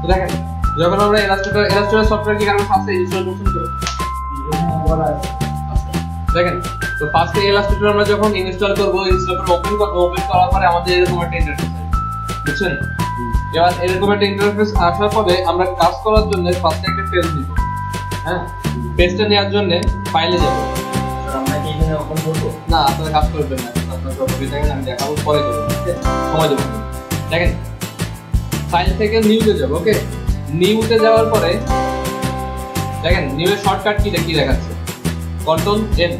তো দেখেন যখন আমরা ইলাস্ট্রেটর সফটওয়্যার কি আমরা ফার্স্টে ইনস্টল করছি তো দেখেন তো ফার্স্টে ইলাস্ট্রেটর আমরা যখন ইনস্টল করব ইনস্টল করে ওপেন করার পরে আমাদের এরকম একটা ইন্টারফেস আসবে বুঝছেন এবার এরকম একটা ইন্টারফেস আসার পরে আমরা কাজ করার জন্য ফার্স্টে একটা পেজ নিব হ্যাঁ পেজটা নেওয়ার জন্য ফাইলে যাব আমরা কি এখানে ওপেন করব না আপনারা কাজ করবেন না আপনারা প্রপার্টি দেখেন আমি দেখাবো পরে করব সময় দেব দেখেন ফাইল থেকে নিউতে যাব ওকে নিউতে যাওয়ার পরে দেখেন নিউয়ের শর্টকাট কি দেখাচ্ছে কন্ট্রোল এন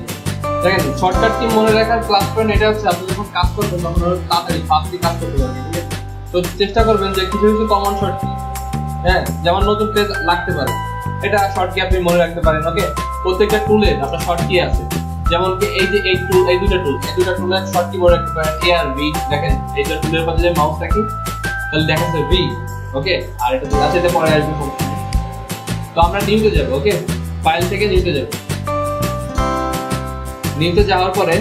দেখেন শর্টকাট কি মনে রাখার প্লাস পয়েন্ট এটা হচ্ছে আপনি যখন কাজ করবেন তখন তাড়াতাড়ি ফাস্টলি কাজ করতে পারবেন ঠিক আছে তো চেষ্টা করবেন যে কিছু কিছু কমন শর্টকি হ্যাঁ যেমন নতুন পেজ লাগতে পারে এটা শর্টকি আপনি মনে রাখতে পারেন ওকে প্রত্যেকটা টুলে আপনার শর্টকি আছে যেমন কি এই যে এই দুটো টুলের শর্টকি মনে রাখতে পারেন এ আর ভি দেখেন এই দুটো টুলের পাশে যে মাউস রাখি তাহলে দেখাচ্ছে ভি ওকে আর এটা তো আছে এটা পরে আসবে তো আমরা নিউতে যাব ওকে ফাইল থেকে নিউতে যাব নিউতে যাওয়ার পরে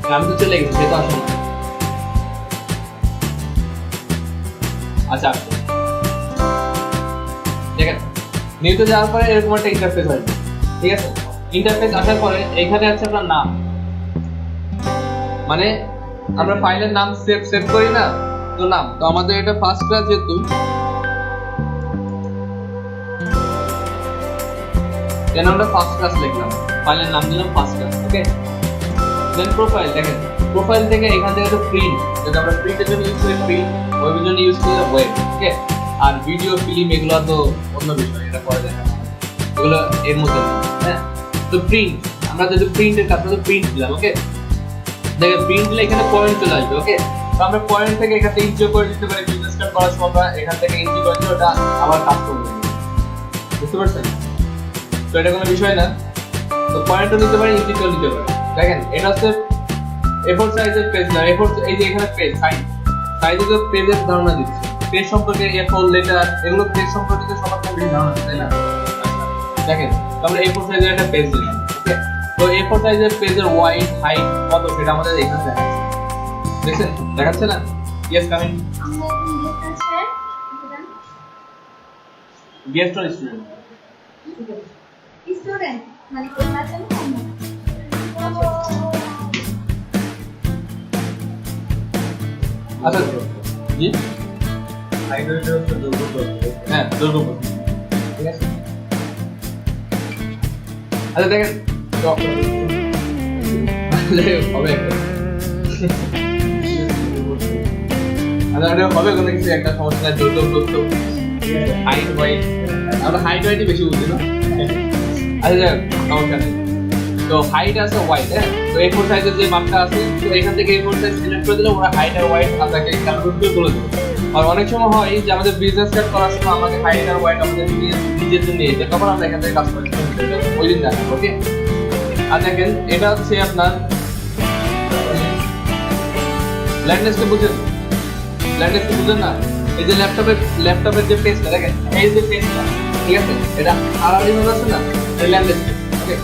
আমি তো চলে গেছি সেটা আসলে আচ্ছা দেখেন নিউতে যাওয়ার পরে এরকম একটা ইন্টারফেস আসবে ঠিক আছে ইন্টারফেস আসার পরে এখানে আছে আপনার নাম মানে আমরা ফাইলের নাম সেভ করি না তো নাম তো আমাদের এটা ফার্স্ট ক্লাস যেহেতু দেন আমরা ফার্স্ট ক্লাস লিখলাম ফাইলের নাম দিলাম ফার্স্ট ক্লাস ওকে দেন প্রোফাইল দেখেন প্রোফাইল থেকে এখান থেকে তো প্রিন্ট যেটা আমরা প্রিন্টের জন্য ইউজ করি প্রিন্ট ওয়েবের জন্য ইউজ করি ওয়েব ওকে আর ভিডিও ফিল্ম এগুলো তো অন্য বিষয় এটা পরে দেখা এগুলো এর মধ্যে হ্যাঁ তো প্রিন্ট আমরা যদি প্রিন্টের কাজ তো প্রিন্ট দিলাম ওকে দেখেন প্রিন্ট দিলে এখানে পয়েন্ট চলে আসবে ওকে তো আমরা পয়েন্ট থেকে এখান থেকে ইনজয় করে দিতে পারি বিজনেস কার্ড করার সময় আমরা এখান থেকে ইনজয় করে দিলে ওটা আবার কাজ করবে বুঝতে পারছেন তো এটা কোনো বিষয় না তো পয়েন্টও নিতে পারি ইনজয় নিতে পারি দেখেন এটা হচ্ছে A4 সাইজের পেজ না A4 এই যে এখানে পেজ সাইজের যে পেজের ধারণা দিচ্ছে পেজ সম্পর্কে A4 লেটার এগুলো পেজ সম্পর্কে তো সবার কম বেশি ধারণা আছে তাই না দেখেন আমরা A4 সাইজের একটা পেজ দিলাম ওকে তো A4 সাইজের পেজের ওয়াইড হাইট কত সেটা আমাদের এখানে দেখাচ্ছে দেখছেন দেখাচ্ছে না yes coming guest or student student মানে কোথা থেকে আচ্ছা জি হাইড্রোজেন হচ্ছে দুর্গম হ্যাঁ দুর্গম ঠিক আছে আচ্ছা দেখেন হবে আচ্ছা হবে কোনো কিছু একটা সমস্যা দুর্গম তথ্য হাইট ওয়াইট আমরা হাইট ওয়াইটই বেশি বুঝি না আচ্ছা সমস্যা নেই তো হাইট আছে ওয়াইট হ্যাঁ তো A4 সাইজের যে মাপটা আছে তো এখান থেকে A4 সাইজ সিলেক্ট করে দিলে ওরা হাইট আর ওয়াইট আপনাকে ক্যালকুলেট করে দেবে আর অনেক সময় হয় যে আমাদের বিজনেস কার্ড করার সময় আমাদের হাইট আর ওয়াইট আমাদের নিজের জন্য নিয়ে যায় তখন আমরা এখান থেকে কাজ করি ওই দিন দেখাবো ওকে আর দেখেন এটা হচ্ছে আপনার ল্যান্ডস্কেপ বুঝেন ল্যান্ডস্কেপ বুঝেন না এই যে ল্যাপটপের যে পেজটা দেখেন এই যে পেজটা ঠিক আছে এটা আলাদা ভাবে আছে না এই ল্যান্ডস্কেপ ওকে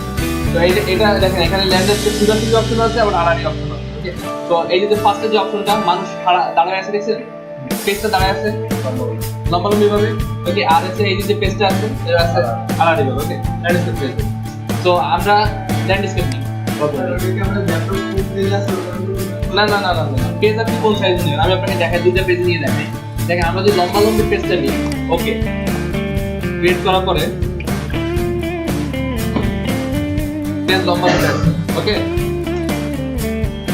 তো এই যে এটা দেখেন এখানে ল্যান্ডস্কেপ সুন্দর অপশন আছে আবার আলাদা অপশন আছে ওকে তো এই যে ফার্স্টে যে অপশনটা মানুষ দাঁড়ায় আছে দেখছেন পেজটা দাঁড়ায় আছে লম্বালম্বি ভাবে ওকে আর আছে এই যে পেজটা আছে এটা আছে আলাদা ভাবে ওকে ল্যান্ডস্কেপ পেজ তো আমরা ল্যান্ডস্কেপ নিই না না না না পেজ আপনি কোন সাইজ নেবেন আমি আপনাকে দেখাই দুইটা পেজ নিয়ে দেখাই দেখেন আমরা যদি লম্বালম্বি পেজটা নিই ওকে ক্রিয়েট করার পরে পেজ লম্বা হয়ে যাবে ওকে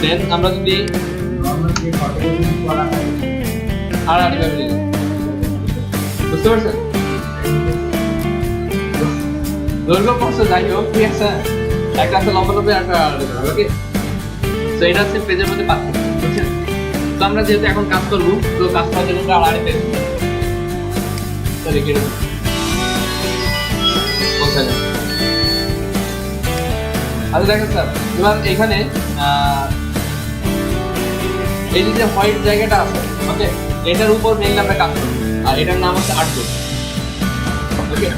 দেন আমরা যদি আর আড়াই ভাবে বুঝতে পারছেন দৈর্ঘ্য কষ্ট যাই হোক ঠিক আছে একটা আছে লম্বা লম্বা একটা ওকে তো এটা হচ্ছে পেজের মধ্যে পার্থক্য বুঝছেন তো আমরা যেহেতু এখন কাজ করবো তো কাজ করার জন্য আমরা আড়াই পেজ তো লিখে দেবো আচ্ছা দেখেন স্যার এবার এখানে এই যে হোয়াইট জায়গাটা আছে ওকে এটার উপর মেইনলি আমরা কাজ করব আর এটার নাম হচ্ছে আর্টবোর্ড ওকে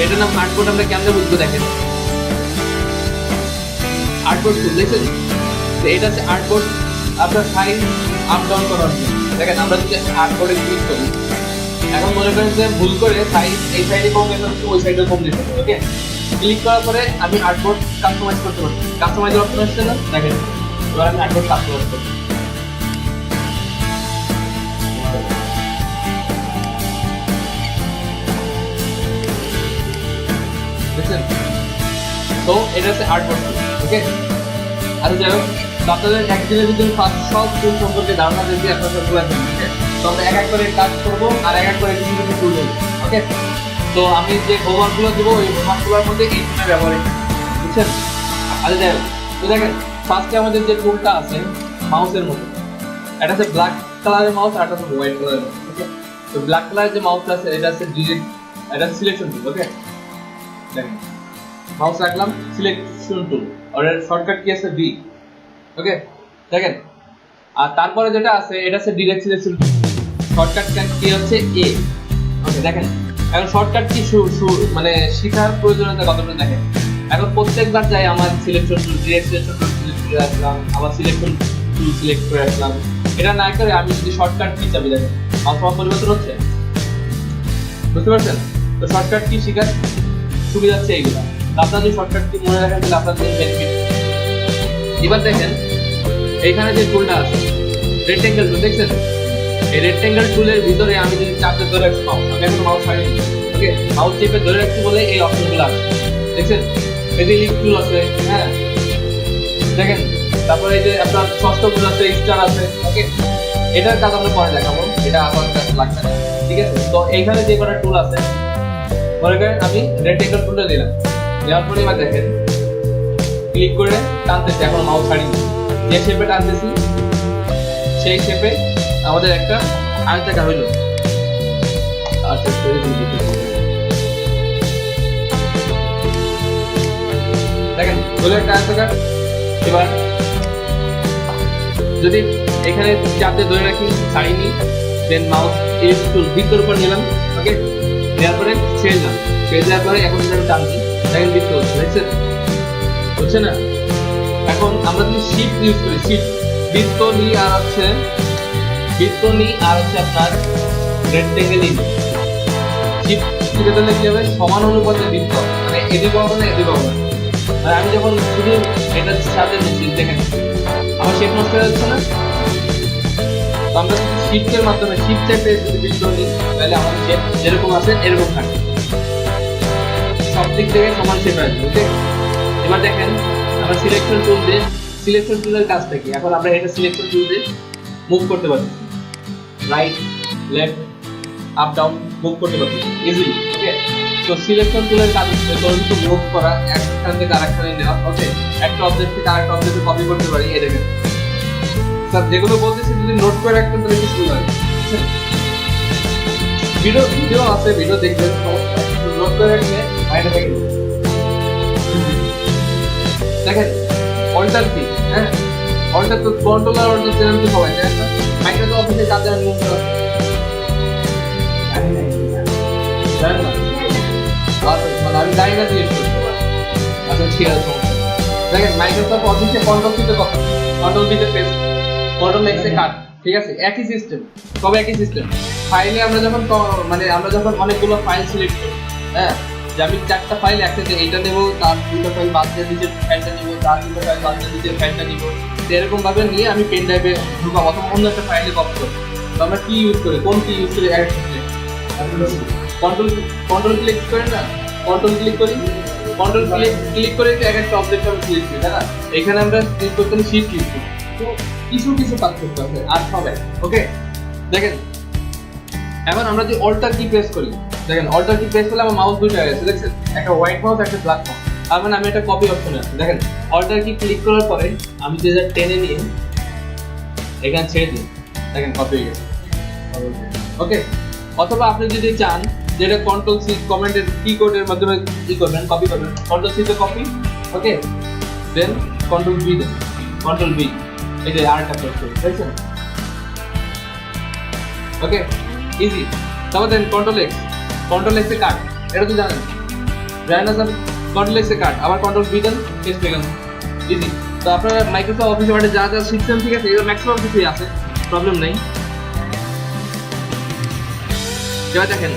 এটার নাম আর্টবোর্ড আমরা কেমনে বুঝবো দেখেন আর্টবোর্ড দেখছেন তো এটা হচ্ছে আর্টবোর্ড আপনার সাইজ আপ ডাউন করার জন্য দেখেন আমরা যদি আর্টবোর্ডে ক্লিক করি, এখন মনে করেন যে ভুল করে সাইজ এই সাইডে কম দিতে হচ্ছে, ওই সাইডে কম দিতে হবে। ওকে, ক্লিক করার পরে আমি আর্টবোর্ড কাস্টমাইজ করতে পারি। কাস্টমাইজের অপশন আসছে না, দেখেন এবার আমি আর্টবোর্ড কাস্টমাইজ করব। দেখছেন? তো এটা হচ্ছে আর্টবোর্ড। ওকে, আর যাই হোক, তো আপনাদের একদিনের যদি ফার্স্ট সব টুল সম্পর্কে ধারণা দিয়েছি, আপনারা সবগুলো আছে। তো আমরা এক এক করে কাজ করবো আর এক এক করে কিছু কিছু টুল দেবো। ওকে, তো আমি যে হোমওয়ার্কগুলো দেবো ওই হোমওয়ার্কগুলোর মধ্যে এই টুলের ব্যবহার, বুঝছেন? আরে যাই হোক, তো দেখেন ফার্স্টে আমাদের যে টুলটা আছে মাউসের মতো, এটা হচ্ছে ব্ল্যাক কালারের মাউস আর এটা হচ্ছে হোয়াইট কালারের মাউস। ওকে, তো ব্ল্যাক কালারের যে মাউসটা আছে এটা হচ্ছে ডিরেক্ট, এটা সিলেকশন টুল। ওকে, দেখেন মাউস রাখলাম, সিলেকশন টুল, আর এর শর্টকাট কি আছে বি। ওকে, দেখেন, আর তারপরে যেটা আছে এটা হচ্ছে ডিরেক্ট সিলেকশন, শর্টকাট কি হচ্ছে এ। ওকে, দেখেন এখন শর্টকাট কি মানে শেখার প্রয়োজনীয়তা কতটা দেখেন। এখন প্রত্যেকবার যাই আমার selection tool, direct selection tool select করে আসলাম, আবার সিলেকশন টুল সিলেক্ট করে আসলাম, এটা না করে আমি যদি শর্টকাট কি চাবি, দেখেন আমার পরিবর্তন হচ্ছে, বুঝতে পারছেন? তো শর্টকাট কি শেখার সুবিধা হচ্ছে এইগুলো। আপনারা যদি শর্টকাট কি মনে রাখেন তাহলে আপনাদের বেনিফিট। এবার দেখেন এইখানে যে টুলটা আছে রেক্টেঙ্গেল টুল, দেখছেন? এই রেক্টেঙ্গেল টুলের ভিতরে আমি যদি চাপে ধরে রাখছি মাউস, আমি এখন মাউস ছাড়িনি। ওকে, মাউস চেপে ধরে রাখছি বলে এই অপশনগুলো আছে, দেখছেন? এই যে লিঙ্ক টুল আছে, হ্যাঁ দেখেন, তারপরে এই যে আপনার ষষ্ঠ টুল আছে, স্টার আছে। ওকে, এটার কাজ আমরা পরে দেখাবো, এটা আমার কাছে লাগবে না, ঠিক আছে? তো এইখানে যে কটা টুল আছে মনে করেন আমি রেক্টেঙ্গেল টুলটা দিলাম, দেওয়ার পরে এবার দেখেন ক্লিক করে টানতেছি, এখন মাউস ছাড়িনি, যে শেপে টানতেছি সেই শেপে আমাদের একটা আয়তাকার হইল। আচ্ছা, দেখেন হলো একটা আয়তাকার। এবার যদি এখানে চাপতে ধরে রাখি, ছাড়িনি, দেন মাউস এই টুল বৃত্তের উপর নিলাম। ওকে, দেওয়ার পরে ছেড়ে দিলাম, ছেড়ে দেওয়ার পরে এখন আমি টানছি, দেখেন বৃত্ত হচ্ছে, দেখছেন? হচ্ছে না? এখন আমরা যদি শিফট ইউজ করি, শিফট বৃত্ত নি আর হচ্ছে আপনার রেক্টেঙ্গেল ইন, শিফট টিপে দিলে কি হবে, সমান অনুপাতে বৃত্ত, মানে এদিকে হবে না এদিকে হবে না। আর আমি যখন শুধু এটার সাথে দিচ্ছি, দেখেন আমার শেপ নষ্ট হয়ে যাচ্ছে না? তো আমরা যদি শিফটের মাধ্যমে শিফট চেপে যদি বৃত্ত নিই তাহলে আমার শেপ যেরকম আছে এরকম থাকে, সব দিক থেকে সমান শেপ আসবে। ওকে, এবার দেখেন আমরা সিলেকশন টুল দিয়ে, সিলেকশন টুলের কাজটা কি, এখন আমরা এটা সিলেকশন টুল দিয়ে মুভ করতে পারি, right left up down move করতে পারি ইজিলি। ওকে, তো সিলেকশন টুলের কাজ হচ্ছে কিন্তু মুভ করা, একখান থেকে আরেকখানে নেওয়া। ওকে, একটা অবজেক্ট থেকে আরেকটা অবজেক্টে কপি করতে পারি। এই দেখেন স্যার যেগুলো বলতেছি যদি নোট করে রাখতেন তাহলে কি সুবিধা হয়। ভিডিও আছে, ভিডিও দেখবেন, নোট করে রাখলে মাইন্ডে থেকে দেখেন অল্টার কি, হ্যাঁ অল্টার তো কন্ট্রোলার অল্টার চ্যানেল তো সবাই জানেন না, মাইক্রোসফট অফিসে কাজ জানেন জানেন না? মানে আমি জানি না জিজ্ঞেস করতে পারি। আচ্ছা ঠিক আছে, দেখেন মাইক্রোসফট অফিসে কন্ট্রোল সিতে কপি, কন্ট্রোল বিতে পেস্ট, কন্ট্রোল এক্সে কাট, ঠিক আছে? একই সিস্টেম, সব একই সিস্টেম। ফাইলে আমরা যখন অনেকগুলো ফাইল সিলেক্ট করি, হ্যাঁ যে আমি 4টা ফাইল একসাথে এইটা নেবো, তার 2টা ফাইল বাদ দিয়ে নিচের ফাইলটা নিবো, তার 2টা ফাইল বাদ দিয়ে নিচের ফাইলটা নিবো, এরকম ভাবে নিয়ে আমি পেন ড্রাইভে ঢুকাবো অথবা অন্য একটা ফাইলে কপি করবো। তো আমরা কি ইউজ করি, কোন কি ইউজ করি, কন্ট্রোল ক্লিক করেন না, কন্ট্রোল ক্লিক করি, কন্ট্রোল ক্লিক করে এক একটা অবজেক্ট আমি সিলেক্ট করি, তাই না? এখানে আমরা ক্লিক করতে শিফট ইউজ করি, তো কিছু পার্থক্য আছে আর সব এক। ওকে, দেখেন এখন আমরা যে অল্টার কি প্রেস করি, দেখেন অল্টার কি প্রেস করলে আমার মাউস দুটো হয়ে গেছে, দেখছেন? একটা হোয়াইট মাউস একটা ব্ল্যাক মাউস। তার মানে আমি একটা কপি অপশনে আছি, দেখেন অল্টার কি ক্লিক করার পরে আমি যে টেনে নিয়ে এখানে ছেড়ে দিই, দেখেন কপি হয়ে গেছে। ওকে, অথবা আপনি যদি চান যেটা কন্ট্রোল সি কমান্ডের কিবোর্ডের মাধ্যমে কি করবেন, কপি করবেন, কন্ট্রোল সি তে কপি, ওকে দেন কন্ট্রোল বি দেন, কন্ট্রোল বি, এই যে আরটা প্রেস করি, দেখছেন? ওকে, ইজি। তারপর দেন কন্ট্রোল এক্স এ কাট, এটা তো জানেন না স্যার? কন্ট্রোল এক্স এ কাট, আবার কন্ট্রোল বি দেন, পেস্ট হয়ে গেল, ইজি। তো আপনারা মাইক্রোসফট অফিস ওয়ার্ডে যা যা শিখছেন, ঠিক আছে, এগুলো ম্যাক্সিমাম কিছুই আছে, প্রবলেম নেই। এবার দেখেন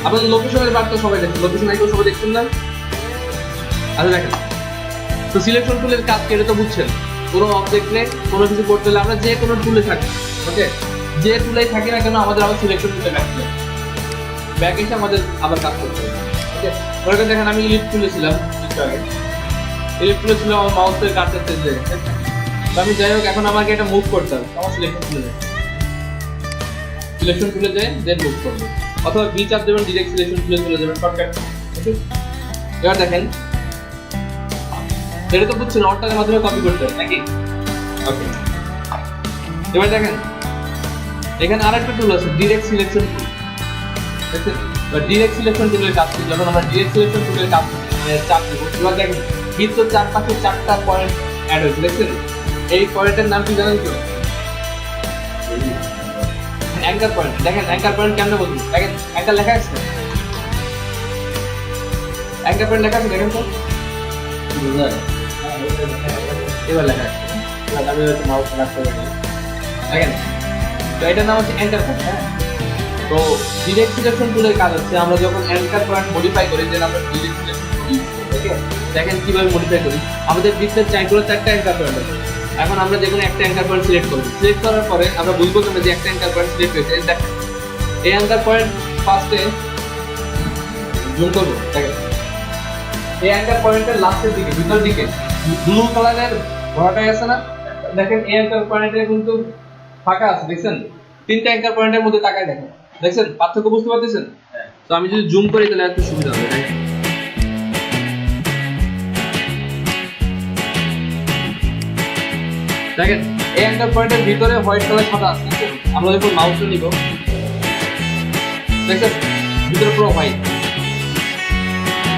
আপনাদের লোকেশনের বার্তা সবাই দেখেন, লোকেশন আইকন সবাই দেখছেন না? আচ্ছা দেখেন, তো সিলেকশন টুলের কাজ কেটে তো বুঝছেন, কোনো অবজেক্টে কোনো কিছু করতে হলে আমরা যে কোনো টুলে থাকি, ওকে, যে টুলেই থাকি না কেন আমাদের আবার সিলেকশন টুলে ব্যাক এসে আমাদের আবার কাজ করতে হবে, ওকে। ওখানে দেখেন আমি ইলিপ টুলে ছিলাম একটু আগে, ইলিপ টুলে ছিল আমার মাউসের কার্সার চেঞ্জ হয়ে গেছে। তো আমি যাই হোক এখন আমাকে এটা মুভ করতে হবে, আমার সিলেকশন টুলে যায়, সিলেকশন টুলে যায় দেন মুভ করবো, অথবা বি চাপ দেবেন ডিরেক্ট সিলেকশন টুলে চলে যাবেন শর্টকাট, ওকে। এবার দেখেন এটা তো বুঝছেন অর্ডারের মাধ্যমে কপি করতে হবে নাকি, ওকে। এবার দেখেন এখানে আরেকটা টুল আছে ডিরেক্ট সিলেকশন টুল, দেখছেন? এবার ডিরেক্ট সিলেকশন টুলের কাজ কি, যখন আমরা ডিরেক্ট সিলেকশন টুলের কাজ চাপ দেবো, এবার দেখেন বৃত্তর চারপাশে 4টা পয়েন্ট অ্যাড হয়েছে, দেখছেন? এই পয়েন্টের নাম কি জানেন তো? Anchor point. দেখেন অ্যাঙ্কার পয়েন্ট কেমনে বলবো, দেখেন অ্যাঙ্কার লেখা আছে, অ্যাঙ্কার পয়েন্ট লেখা আছে, দেখেন তো এবার লেখা আছে, আমি হয়তো মাউস রাখতে পারি, দেখেন। তো এটার নাম হচ্ছে অ্যাঙ্কার পয়েন্ট, হ্যাঁ। তো ডিরেক্ট সিলেকশন টুলের কাজ হচ্ছে আমরা যখন অ্যাঙ্কার পয়েন্ট মডিফাই করি দেন আমরা ডিরেক্ট সিলেকশন টুল ইউজ করি, ওকে। দেখেন কিভাবে মডিফাই করি, আমাদের বৃত্তের চারটা অ্যাঙ্কার পয়েন্ট আছে, এখন আমরা যে কোনো একটা অ্যাঙ্কার পয়েন্ট সিলেক্ট করব, সিলেক্ট করার পরে আমরা বুঝবো যে একটা অ্যাঙ্কার পয়েন্ট সিলেক্ট হয়েছে, দেখেন এই অ্যাঙ্কার পয়েন্ট ফার্স্টে জুম করব, দেখেন এই অ্যাঙ্কার পয়েন্টের লাস্টের দিকে ভিতর দিকে ব্লু কালারের ঘরটাই আছে না, দেখেন এই অ্যাঙ্কার পয়েন্টে কিন্তু ফাঁকা আছে, দেখছেন? 3টা অ্যাঙ্কার পয়েন্টের মধ্যে তাকায় দেখেন, দেখছেন পার্থক্য বুঝতে পারতেছেন? তো আমি যদি জুম করি তাহলে একটু সুবিধা হবে, দেখেন দেখেন এই অ্যাঙ্কার পয়েন্টের ভিতরে হোয়াইট কালার সাদা আছে, আমরা যখন মাউসটা নিব দেখছেন ভিতরে পুরো হোয়াইট,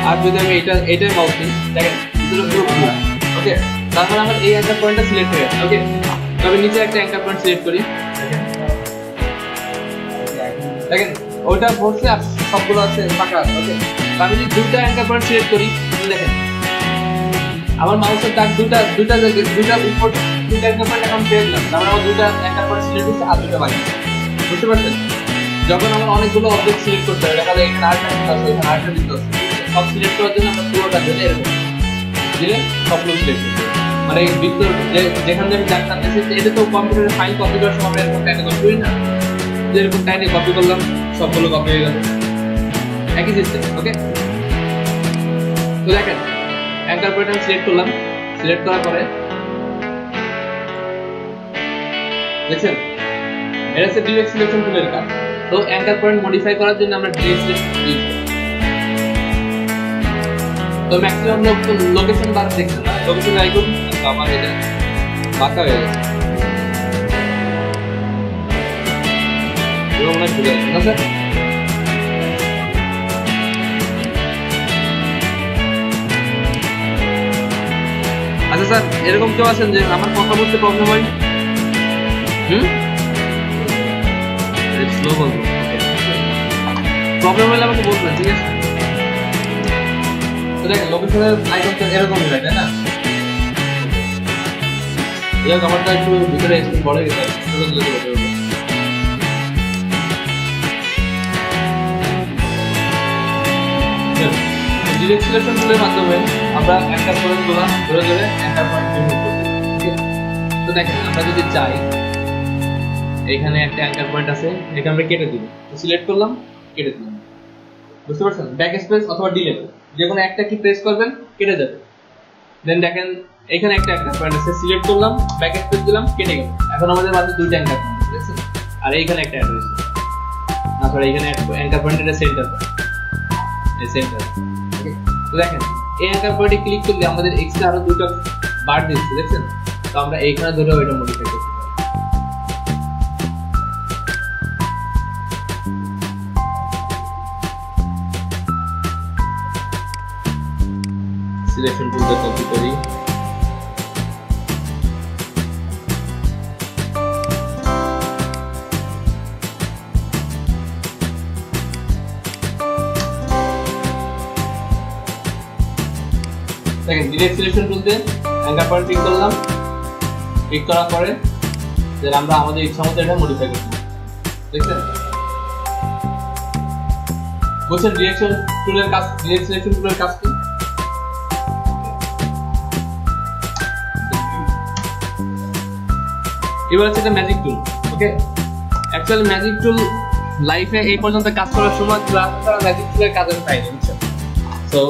আর যদি আমি এইটার মাউস নিই দেখেন ভিতরে পুরো ব্লু, ওকে। তারপর আমার এই অ্যাঙ্কার পয়েন্টটা সিলেক্ট হয়ে গেছে, ওকে। তবে নিচে একটা অ্যাঙ্কার পয়েন্ট সিলেক্ট করি, দেখেন ওইটা ভরছে আর সবগুলো আছে ফাঁকা আছে, ওকে। আমি যদি দুটো অ্যাঙ্কার পয়েন্ট সিলেক্ট করি দেখেন আমার মাউসের দাগ দুটা উপর দুটা অ্যাঙ্কার পয়েন্ট এখন পেয়ে গেলাম, তারপরে আমার দুটা অ্যাঙ্কার পয়েন্ট সিলেক্ট হচ্ছে আর দুটো বাকি, বুঝতে পারছেন? যখন আমার অনেকগুলো অবজেক্ট সিলেক্ট করতে হবে, দেখা যায় এখানে আরেকটা আছে, এখানে আরেকটা দিতে আছে, সব সিলেক্ট করার জন্য আমরা পুরোটা দিলে এরকম দিলে সবগুলো সিলেক্ট করতে হবে, মানে এই ভিতর যেখান থেকে আমি দাগ টানতেছি এটা তো কম্পিউটারে ফাইল কপি করার সময় আমরা এরকম টাইনে কপি করি না, যেরকম টাইনে কপি করলাম সবগুলো কপি হয়ে গেল, একই সিস্টেম, ওকে। তো দেখেন অ্যাঙ্কার পয়েন্ট আমি সিলেক্ট করলাম, সিলেক্ট করার পরে দেখছেন এটা হচ্ছে ডিরেক্ট সিলেকশন টুলের কাজ। তো অ্যাঙ্কার পয়েন্ট মডিফাই করার জন্য আমরা ডিরেক্ট সিলেকশন ইউজ করি। তো ম্যাক্সিমাম লোক তো লোকেশন বার দেখছেন না, লোকেশন আইকন আমার এটা বাঁকা হয়ে গেছে, এবং না ঘুরে আসছে না স্যার। আচ্ছা স্যার এরকম কেউ আছেন যে আমার কথা বলতে প্রবলেম হয়? স্লো বলবো, প্রবলেম হলে আমাকে বলবেন, ঠিক আছে? তো দেখেন লোকেশনের আইকন তো এরকমই হয়, তাই না? যাক আমারটা একটু ভিতরে একটু বড় গেছে, ডিরেক্ট সিলেকশন টুলের মাধ্যমে আমরা অ্যাঙ্কার পয়েন্ট গুলো ধরে ধরে অ্যাঙ্কার পয়েন্ট রিমুভ করতে পারি, ঠিক আছে? তো দেখেন আমরা যদি চাই এখানে একটা অ্যাঙ্কার পয়েন্ট আছে, এটা আমরা কেটে দিব, তো সিলেক্ট করলাম কেটে দিলাম, বুঝতে পারছেন? ব্যাক স্পেস অথবা ডিলিট যে কোনো একটা কি প্রেস করবেন কেটে যাবে। দেন দেখেন এখানে একটা অ্যাঙ্কার পয়েন্ট আছে, সিলেক্ট করলাম ব্যাক স্পেস দিলাম কেটে গেল, এখন আমাদের মাঝে দুইটা অ্যাঙ্কার পয়েন্ট, দেখছেন? আর এইখানে একটা অ্যাড হয়েছে, না সরি এখানে অ্যাঙ্কার পয়েন্ট এটা সেন্টার পয়েন্ট, এই সেন্টার, ওকে। তো দেখেন এই অ্যাঙ্কার পয়েন্টে ক্লিক করলে আমাদের এক্সট্রা আরো দুটো বার দিচ্ছে, দেখছেন? তো আমরা এইখানে ধরে ওইটা মডিফাই করতে পারি। সিলেকশন টুলটা কপি করি, দেখেন ডিরেক্ট সিলেকশন টুল দিয়ে অ্যাঙ্কার পয়েন্ট ক্লিক করলাম, ক্লিক করার পরে আমরা আমাদের ইচ্ছা মতো এটা মডিফাই করতে পারি, দেখছেন? বুঝছেন ডিরেকশন টুলের কাজ, ডিরেক্ট সিলেকশন টুলের কাজ কি? এবার হচ্ছে এটা ম্যাজিক টুল। ওকে, অ্যাকচুয়ালি ম্যাজিক টুল লাইফে এই পর্যন্ত কাজ করার সময় ম্যাজিক টুলের কাজ আমি পাইনি, বুঝছেন? সো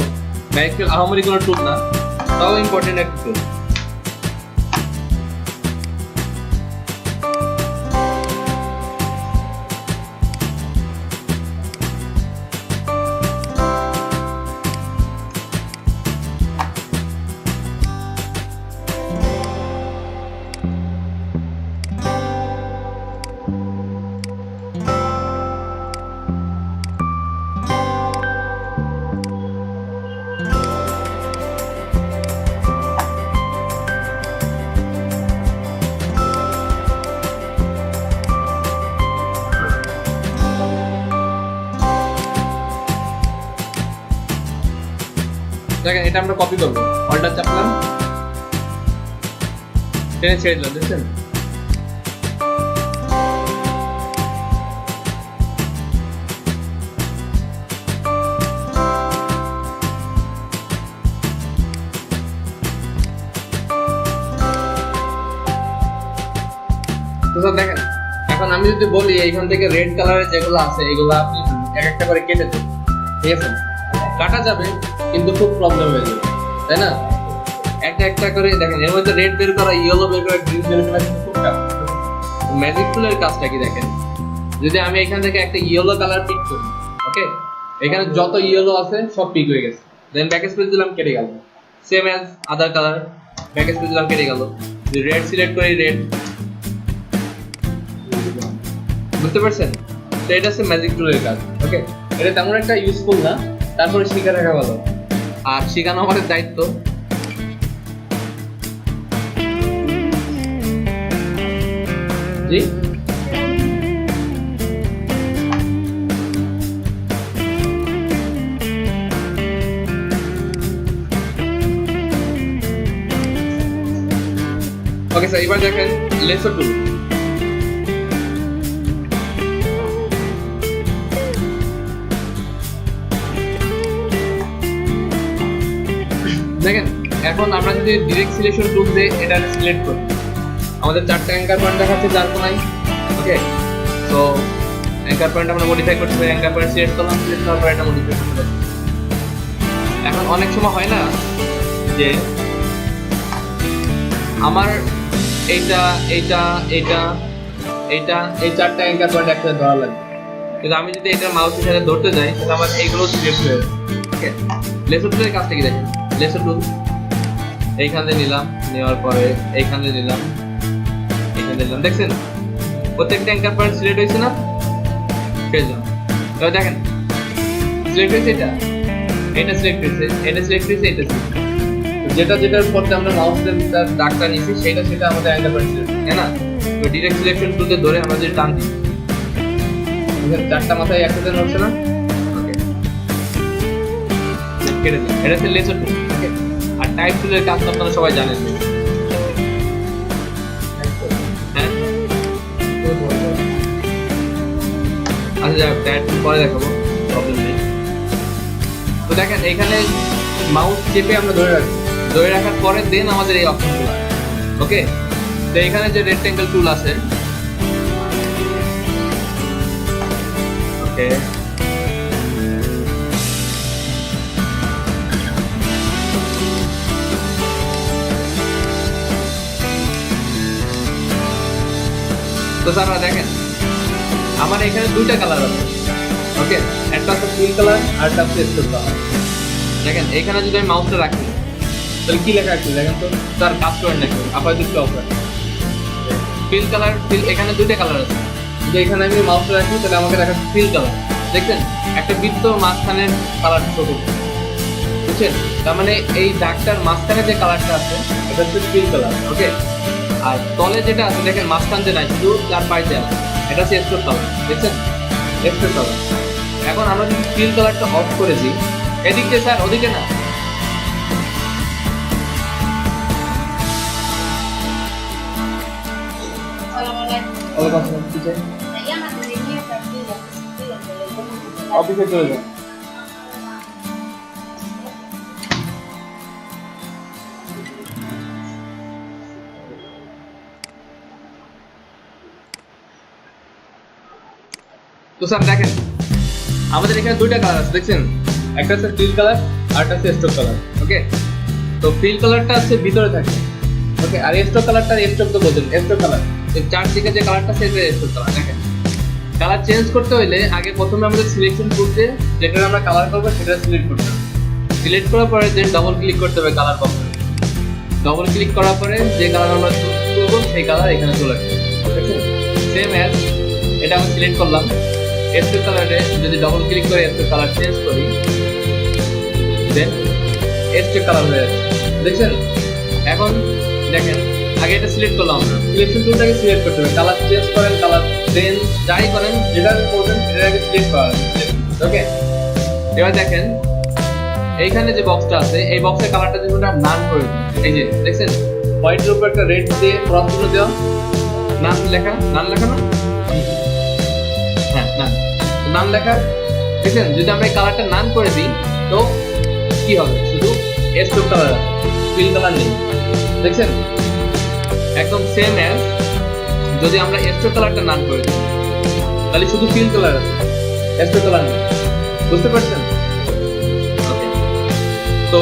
ম্যাজিক টুল আহামরি কোনো টুল না, তাও ইম্পর্টেন্ট একটা টুল। দেখেন এটা আমরা কপি করবো, অল্টার চাপলাম, টেনে ছেড়ে দিলাম, দেখছেন? তো স্যার দেখেন, এখন আমি যদি বলি এইখান থেকে রেড কালারের যেগুলো আছে এগুলো আপনি এক একটা করে কেটে দেন, ঠিক আছে? কাটা যাবে কিন্তু খুব প্রবলেম হয়ে যাবে, তাই না? একটা একটা করে দেখেন, এর মধ্যে রেড বের করা, ইয়েলো বের করা, গ্রিন বের করা কিন্তু খুব টাফ। ম্যাজিক টুলের কাজটা কি দেখেন, যদি আমি এখান থেকে একটা ইয়েলো কালার পিক করি, ওকে, এখানে যত ইয়েলো আছে সব পিক হয়ে গেছে, দেন ব্যাক স্পেস দিলাম, কেটে গেল, সেম অ্যাজ আদার কালার, ব্যাক স্পেস দিলাম, কেটে গেল, যদি রেড সিলেক্ট করি রেড, বুঝতে পারছেন? তো এটা হচ্ছে ম্যাজিক টুলের কাজ। ওকে, এটা তেমন একটা ইউজফুল না, তারপরে শিখে রাখা ভালো, আর শেখানো আমাদের দায়িত্ব। জি, ওকে স্যার, এবার দেখেন লেসো টুল। দেখেন এখন আমরা যদি ডিরেক্ট সিলেকশন টুল দিয়ে এটা সিলেক্ট করি, আমাদের চারটা অ্যাঙ্কার পয়েন্ট দেখাচ্ছে, চার কোণায়। ওকে, তো অ্যাঙ্কার পয়েন্ট আমরা মডিফাই করতে পারি, অ্যাঙ্কার পয়েন্ট সিলেক্ট করলাম, সিলেক্ট করার পর এটা মডিফাই করতে পারি। এখন অনেক সময় হয় না যে আমার এইটা এইটা এইটা এইটা এই চারটা অ্যাঙ্কার পয়েন্ট একসাথে ধরা লাগবে, কিন্তু আমি যদি এটা মাউসের সাথে ধরতে যাই তাহলে আমার এইগুলো সিলেক্ট হয়ে যাবে। ওকে, লেসো টুলের কাছ থেকে দেখেন, লেসো টুল এইখানে নিলাম, নেওয়ার পরে এইখানে নিলাম, এইখানে নিলাম, দেখছেন প্রত্যেকটা অ্যাঙ্কার পয়েন্ট সিলেক্ট হয়েছে না? ফেললাম, এবার দেখেন সিলেক্ট হয়েছে, এটা সিলেক্ট হয়েছে, এটা সিলেক্ট হয়েছে, এটা সিলেক্ট, যেটা যেটার পরে আমরা মাউসের তার দাগটা নিয়েছি সেটা সেটা আমাদের অ্যাঙ্কার পয়েন্ট সিলেক্ট, তাই না? তো ডিরেক্ট সিলেকশন টুলকে ধরে আমরা যদি টান দিই, চারটা মাথায় একসাথে নড়ছে না? ওকে, কেটে দিন, এটা হচ্ছে লেসো টুল। ওকে, আর টাইপ টুলের কাজ তো আপনারা সবাই জানেন। হ্যাঁ, আচ্ছা যাক, টাইপ টুল পরে দেখাবো, প্রবলেম নেই। তো দেখেন এখানে মাউস চেপে আমরা ধরে রাখি, ধরে রাখার পরে দেন আমাদের এই অপশনগুলো। ওকে, তো এখানে যে রেক্টেঙ্গেল টুল আছে, ওকে, তো স্যার দেখেন আমার এখানে দুইটা কালার আছে। ওকে, একটা হচ্ছে ফিল কালার আর একটা হচ্ছে স্টোর কালার। দেখেন এখানে যদি আমি মাউসটা রাখি তাহলে কি লেখা আছে দেখেন তো, স্যার কাজ করেন নাকি আপাতত একটু অফ রাখেন। ফিল কালার, ফিল এখানে দুইটা কালার আছে, যদি এখানে আমি মাউসটা রাখি তাহলে আমাকে দেখা ফিল কালার, দেখছেন একটা বৃত্ত মাঝখানের কালার ছোট, বুঝছেন? তার মানে এই দাগটার মাঝখানে যে কালারটা আছে এটা হচ্ছে ফিল কালার। ওকে, আর তলে যেটা আছে দেখেন মাঝখান যে নাই, শুধু যার পাইতে আছে, এটা হচ্ছে স্টোর কালার, দেখছেন স্টোর কালার। এখন আমরা যদি ফিল কালারটা অফ করে দিই, এদিক দিয়ে স্যার ওদিকে না, অফিসে চলে যান। তো স্যার দেখেন আমাদের এখানে দুইটা কালার আছে দেখছেন, একটা হচ্ছে ফিল কালার আর একটা হচ্ছে স্ট্রোক কালার। ওকে, তো ফিল কালারটা হচ্ছে ভিতরে থাকে, ওকে, আর স্ট্রোক কালারটা স্ট্রোক তো বলছেন স্ট্রোক কালার, চারদিকে যে কালারটা সেটা স্ট্রোক কালার। দেখেন কালার চেঞ্জ করতে হইলে আগে প্রথমে আমাদের সিলেকশন করতে যেটা আমরা কালার করবো সেটা সিলেক্ট করতে হবে। সিলেক্ট করার পরে দেন ডবল ক্লিক করতে হবে কালার বক্সে। ডবল ক্লিক করার পরে যে কালার আমরা চুজ করবো সেই কালার এখানে চলে আসবে। দেখছেন সেম অ্যাজ এটা আমি সিলেক্ট করলাম, স্ট্রোক কালারে যদি ডবল ক্লিক করে স্ট্রোক কালার চেঞ্জ করি দেন স্ট্রোক কালার হয়ে যাচ্ছে। দেখছেন এখন দেখেন আগে এটা সিলেক্ট করলাম, আমরা সিলেকশন টুলটাকে সিলেক্ট করতে হবে, কালার চেঞ্জ করেন, কালার দেন যাই করেন যেটা করবেন সেটা আগে সিলেক্ট করা হবে। ওকে, এবার দেখেন এইখানে যে বক্সটা আছে এই বক্সের কালারটা যদি আমরা নান করে দিই, এই যে দেখছেন হোয়াইটের উপর একটা রেড দিয়ে ক্রস চিহ্ন দেওয়া, নান লেখা না, হ্যাঁ নান লেখা, দেখছেন যদি আমরা এই কালারটা নান করে দিই তো কি হবে, শুধু স্ট্রোক কালার আছে, ফিল কালার নেই। দেখছেন একদম সেম অ্যাজ যদি আমরা স্ট্রোক কালারটা নান করে দিই তাহলে শুধু ফিল কালার আছে, স্ট্রোক কালার নেই। বুঝতে পারছেন? ওকে, তো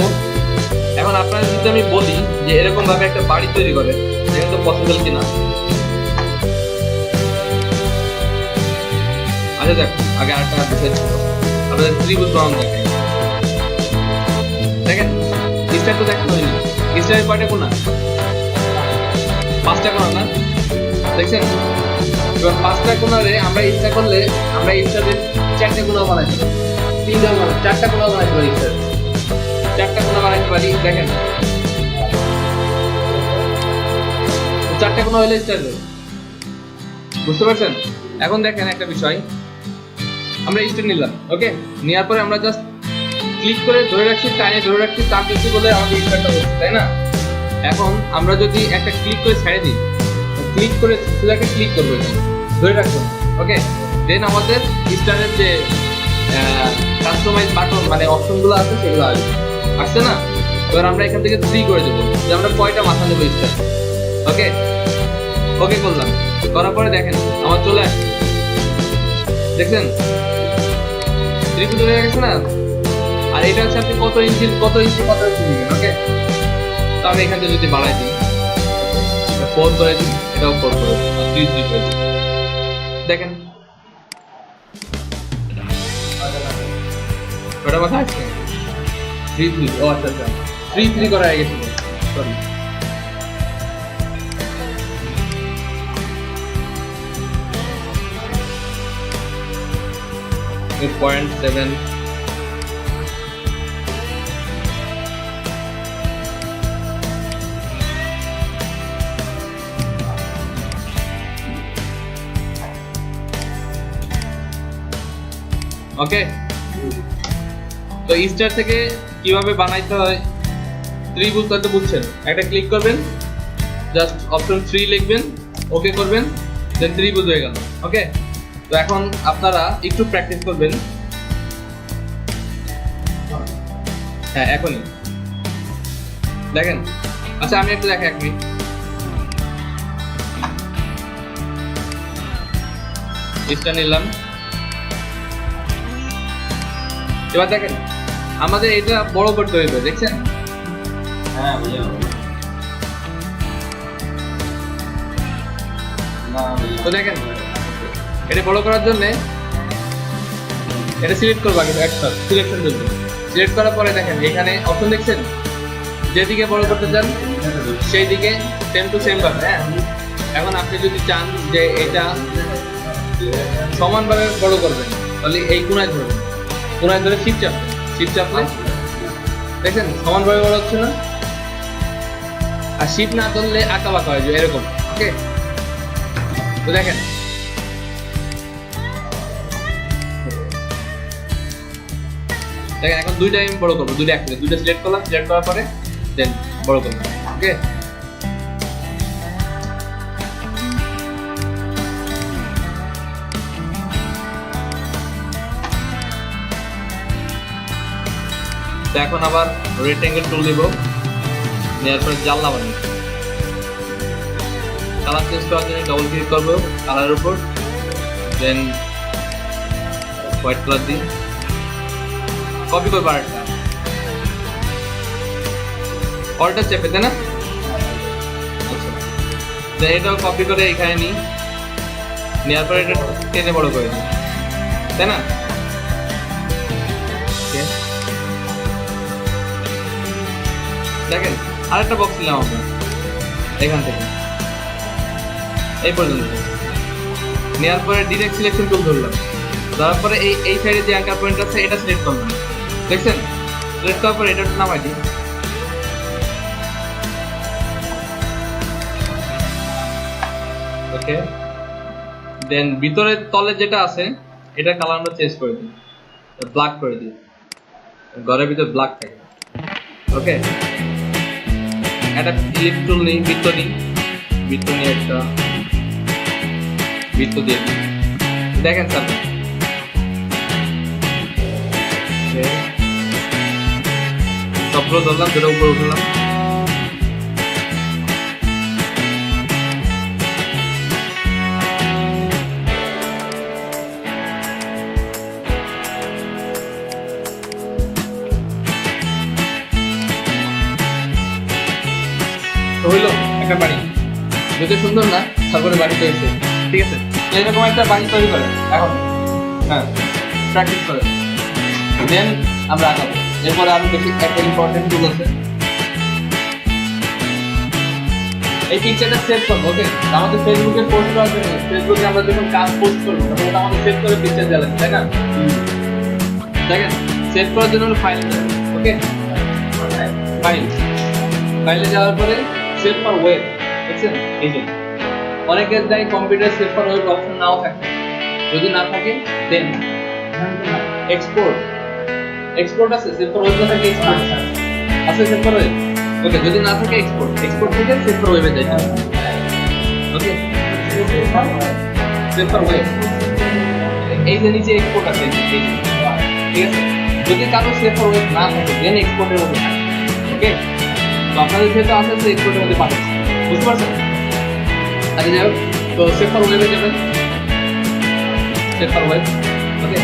এখন আপনারা যদি আমি বলি যে এরকম ভাবে একটা বাড়ি তৈরি করে এটা তো পসিবল কিনা। আচ্ছা দেখ আগে আরেকটা বিষয় ছিল, আপনাদের ত্রিভুজ বানানো দেখাই। দেখেন স্টার তো দেখা হয়নি, স্টারের কয়টা কোণা? 5টা কোণা না? দেখছেন এবার 5টা কোণারে আমরা ইচ্ছা করলে আমরা স্টারের 4টে কোণা বানাইতে পারি, 3টা কোণা 4টা কোণা বানাইতে পারি, স্টার 4টা কোণা বানাইতে পারি। দেখেন 4টে কোণা হলে স্টার, বুঝতে পারছেন? এখন দেখেন একটা বিষয়, আমরা স্টার নিলাম, ওকে, নেওয়ার পরে আমরা জাস্ট ক্লিক করে ধরে রাখছি, টাইনে ধরে রাখছি, টানতেছি বলে আমাদের স্টারটা হচ্ছে, তাই না? এখন আমরা যদি একটা ক্লিক করে ছেড়ে দিই, ক্লিক করে সেটাকে ক্লিক করবো, ধরে রাখবো, ওকে, দেন আমাদের স্টারের যে কাস্টমাইজ বাটন মানে অপশনগুলো আছে সেগুলো আসছে না? এবার আমরা এখান থেকে 3 করে দেবো যে আমরা কয়টা মাথা নেবো স্টার। ওকে, ওকে করলাম, করার পরে দেখেন আমার চলে আসছে, দেখছেন ত্রিভুজ হয়ে গেছে না? আর এটা হচ্ছে আপনি কত ইঞ্চি দিবেন। ওকে, তো আমি এখান থেকে যদি বাড়াই দিই 4 করে দিই, এটাও 4 করে দিই, 3 করে দিই, দেখেন ওটা কথা আছে 3 ও আচ্ছা 3 করা হয়ে গেছে, সরি। পয়েন্ট 7 ওকে, তো স্টার থেকে কিভাবে বানাইতে হয় ত্রিভুজ তো বুঝছেন। একটা ক্লিক করবেন, জাস্ট অপশন 3 লিখবেন, ওকে করবেন, দেন ত্রিভুজ হয়ে গেল। ওকে, তো এখন আপনারা একটু প্র্যাকটিস করবেন। হ্যাঁ এখনই দেখেন, আচ্ছা আমি একটু দেখেন 1 মিনিট, স্টার নিলাম, এবার দেখেন আমাদের এটা বড় করতে হবে, দেখছেন? হ্যাঁ বুঝলাম। তো দেখেন এটা বড় করার জন্য এটা সিলেক্ট করবো আগে, একটা সিলেকশন জন্য সিলেক্ট করার পরে দেখেন এখানে অপশন দেখছেন, যেদিকে বড় করতে চান সেই দিকে সেম টু সেম ভাবে। হ্যাঁ, এখন আপনি যদি চান যে এটা সমানভাবে বড় করবেন তাহলে এই কোণায় ধরবেন, কোণায় ধরে শিফট চাপলে দেখেন সমানভাবে বড় হচ্ছে না, আর শিফট না ধরলে আঁকা বাঁকা হয়ে যাবে এরকম। ওকে, তো দেখেন এখন দুইটা আমি বড় করবো, দুইটা একসাথে, দুইটা সিলেক্ট করলাম, সিলেক্ট করার পরে দেন বড় করলাম। ওকে, তো এখন আবার রেক্ট্যাঙ্গেল টুল নিব, নেওয়ার পরে জানলা বানাবো, কালার চেঞ্জ করার জন্য ডবল ক্লিক করবো কালারের উপর, দেন হোয়াইট কালার দিই, কপি করবো আরেকটা, অল্টার চেপে, তাই না? আচ্ছা, তো এটাও কপি করে এখানে নিই, নেওয়ার পরে এটা টেনে বড় করে দিই, তাই না? Okay. দেখেন আরেকটা বক্স নিলাম আমরা এখান থেকে এই পর্যন্ত, নেওয়ার পরে ডিরেক্ট সিলেকশন টুল ধরলাম, ধরার পরে এই সাইডে যে অ্যাঙ্কার পয়েন্ট আছে এটা সিলেক্ট করলাম, দেখছেন? সিলেক্ট করার পরে এটা নামাই দিই, ওকে। দেন ভিতরে তলে যেটা আছে এটা কালার আমরা চেঞ্জ করে দিই, ব্ল্যাক করে দিই, ঘরের ভিতরে ব্ল্যাক থাকে, ওকে। একটা ক্লিপ টুল নিই, বৃত্ত নিয়ে একটা বৃত্ত দিয়ে দিই, দেখেন স্যার, সবগুলো ধরলাম, যেটা উপরে উঠলাম, হইলো একটা বাড়ি, যদি সুন্দর না তারপরে বাড়ি তৈরি, ঠিক আছে? এরকম একটা বাড়ি তৈরি করে এখন, হ্যাঁ, প্র্যাকটিস করে, দেন আমরা আগাবো। এরপরে আরো বেশি একটা ইম্পর্টেন্ট টুল আছে, এই পিকচারটা সেভ করবো, ওকে। আমাদের ফেসবুকে পোস্ট করার জন্য, ফেসবুকে আমরা যখন কাজ পোস্ট করবো তখন এটা আমাদের সেভ করে পিকচার দেওয়া লাগবে, তাই না? দেখেন সেভ করার জন্য ফাইল যাবে, ওকে। ফাইলে যাওয়ার পরে সেভ ফর ওয়েব, দেখছেন? এই যে অনেকের যাই computer save for web option নাও থাকে, যদি না থাকে দেন এক্সপোর্ট আছে, সেভ ফর ওয়েব থাকে, এক্সপোর্ট আছে, সেভ ফর ওয়েব, ওকে। যদি না থাকে এক্সপোর্ট থেকে সেভ ফর ওয়েবে যাইতে হবে, ওকে। সেভ ফর ওয়েব, এই যে নিচে এক্সপোর্ট আছে, ঠিক আছে? যদি কারো সেভ ফর ওয়েব না থাকে দেন এক্সপোর্টের মধ্যে থাকে, ওকে। তো আপনাদের যেহেতু আছে তো এক্সপোর্টের মধ্যে পাঠাচ্ছি, বুঝতে পারছেন? আগে যাই হোক, তো সেভ ফর ওয়েবে যাবেন, সেভ ফর ওয়েব, ওকে।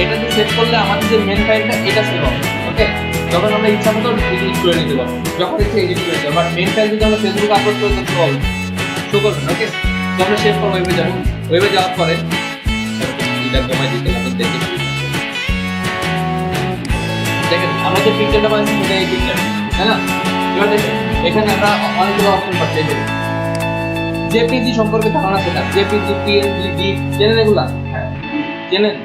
এটাতে সেভ করলে আমাদের যে মেন ফাইলটা এটা সেভ হবে, ওকে। তখন আমরা ইচ্ছা মতো এডিট করে নিতে পারবো, যখন ইচ্ছে এডিট করে নিতে পারবো। বাট মেন ফাইল যদি আমরা ফেসবুকে আপলোড করে দিতে পারবো, শো করবেন, ওকে। তো আমরা সেভ ফর ওয়েবে যাবো, ওয়েবে যাওয়ার পরে এটা কমাই দিতে হবে, দেখেন আমরা যে পিকচারটা পাচ্ছি সেটা এই পিকচার, তাই না? এবার দেখেন এখানে আমরা অনেকগুলো অপশন পাচ্ছি, জেপিজি সম্পর্কে ধারণা সেটা, জেপিজি, পিএনজি, ডিপ, চেনেন এগুলা? হ্যাঁ, চেনেন।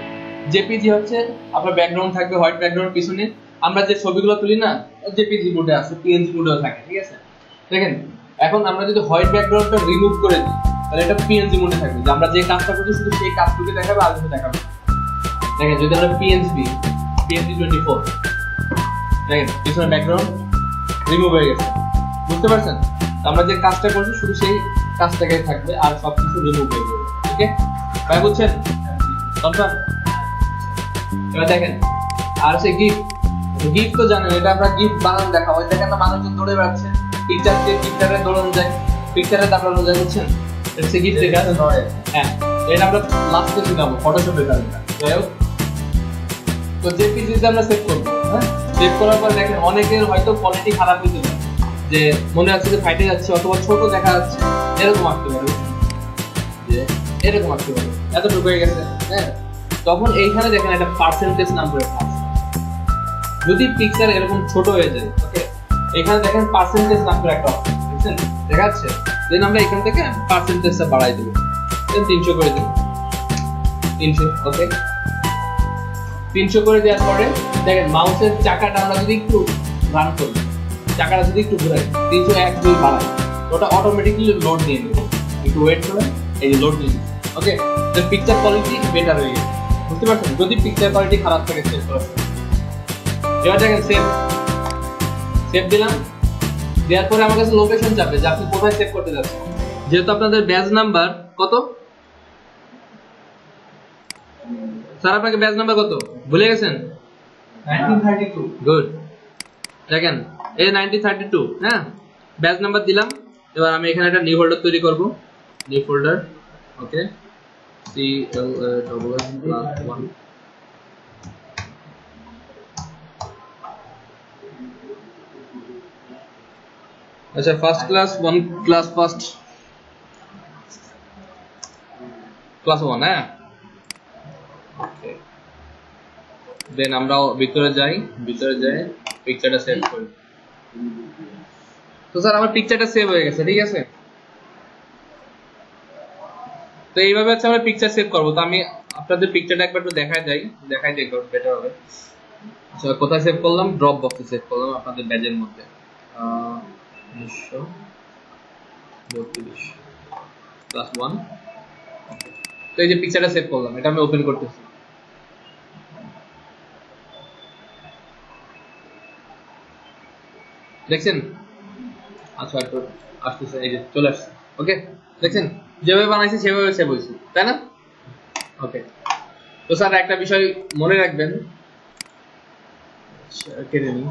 জেপিজি হচ্ছে আপনার ব্যাকগ্রাউন্ড থাকবে হোয়াইট ব্যাকগ্রাউন্ড, পিছনে আমরা যে ছবিগুলো তুলি না জেপিজি মোডে আছে, পিএনজি মোডেও থাকে, ঠিক আছে? দেখেন এখন আমরা যদি হোয়াইট ব্যাকগ্রাউন্ডটা রিমুভ করে দিই তাহলে এটা পিএনজি মোডে থাকবে, যে আমরা যে কাজটা করছি শুধু সেই কাজটুকু দেখাবে, আর কিছু দেখাবে। দেখেন যদি আমরা পিএনজি 24, দেখেন পিছনে ব্যাকগ্রাউন্ড রিমুভ হয়ে গেছে, বুঝতে পারছেন? আমরা যে কাজটা করছি শুধু সেই কাজটাই থাকবে, আর সবকিছু রিমুভ হয়ে যাবে, ওকে ভাই, বুঝছেন? কনফার্ম? এবার দেখেন আর সে গিফট তো জানেন, এটা আমরা গিফট বানানো দেখাবো, দেখেন না মানুষজন দৌড়ে বেড়াচ্ছে, পিকচারে দৌড়ানো যায়, পিকচারে দাঁড়ানো যায়, বুঝছেন? এটা সে গিফট দেখা আছে, হ্যাঁ। এটা আমরা লাস্টে শিখাবো ফটোশপের কারণে, যাই হোক। তো জেপিজিতে আমরা সেভ করবো, হ্যাঁ। সেভ করার পর দেখেন অনেকের হয়তো কোয়ালিটি খারাপ হতে পারে, যে মনে হচ্ছে যে ফাইটে যাচ্ছে অথবা ছোট দেখা যাচ্ছে, এরকম আসতে পারে, যে এরকম আসতে পারে, এতটুকু হয়ে গেছে, হ্যাঁ। তখন এইখানে দেখেন একটা পার্সেন্টেজ নাম্বার আছে, যদি পিকচার এরকম ছোট হয়ে যায়, ওকে, এখানে দেখেন পার্সেন্টেজ নাম্বার একটা অপশন, বুঝছেন? দেখা যাচ্ছে, দেন আমরা এখান থেকে পার্সেন্টেজটা বাড়াই দেব, দেন 300 করে দেব, 300, ওকে। 300 করে দেওয়ার পরে দেখেন মাউসের চাকাটা আমরা যদি একটু রান করি, চাকাটা যদি একটু ঘুরাই, 301, 2 বাড়াই, ওটা অটোমেটিক্যালি লোড নিয়ে নেবে, একটু ওয়েট করেন, এই যে লোড নিয়ে, ওকে। তো পিকচার কোয়ালিটি বেটার হয়ে গেছে, বুঝতে পারছেন? যদি পিকচার কোয়ালিটি খারাপ থাকে সেভ করার, এবার দেখেন সেভ দিলাম, দেওয়ার পরে আমার কাছে লোকেশন যাবে যে আপনি কোথায় সেভ করতে যাচ্ছেন। যেহেতু আপনাদের ব্যাচ নাম্বার কত স্যার, আপনাকে ব্যাচ নাম্বার কত ভুলে গেছেন? 1932। গুড, দেখেন এই 1932, হ্যাঁ, ব্যাচ নাম্বার দিলাম। এবার আমি এখানে একটা নিউ ফোল্ডার তৈরি করব, নিউ ফোল্ডার, ওকে। CLA+1 আচ্ছা first class 1 class first class 1 হ্যাঁ ওকে দেন আমরা ভিতরে যাই পিকচারটা সেভ করি তো স্যার আমার পিকচারটা সেভ হয়ে গেছে ঠিক আছে তো এইভাবে হচ্ছে আমরা পিকচার সেভ করব তো আমি আপনাদের পিকচারটা একবার একটু দেখাই যাই বেটার হবে আচ্ছা কোথায় সেভ করলাম ড্রপ বক্সে সেভ করলাম আপনাদের ব্যাজের মধ্যে 1932 ক্লাস 1 তো এই যে পিকচারটা সেভ করলাম এটা আমি ওপেন করতেছি দেখছেন আচ্ছা একটু আসতেছে এই যে চলে আসছে ওকে দেখছেন যেভাবে বানাইছি সেভাবে সেভ হয়েছে তাই না ওকে তো স্যার একটা বিষয় মনে রাখবেন কেটে নিই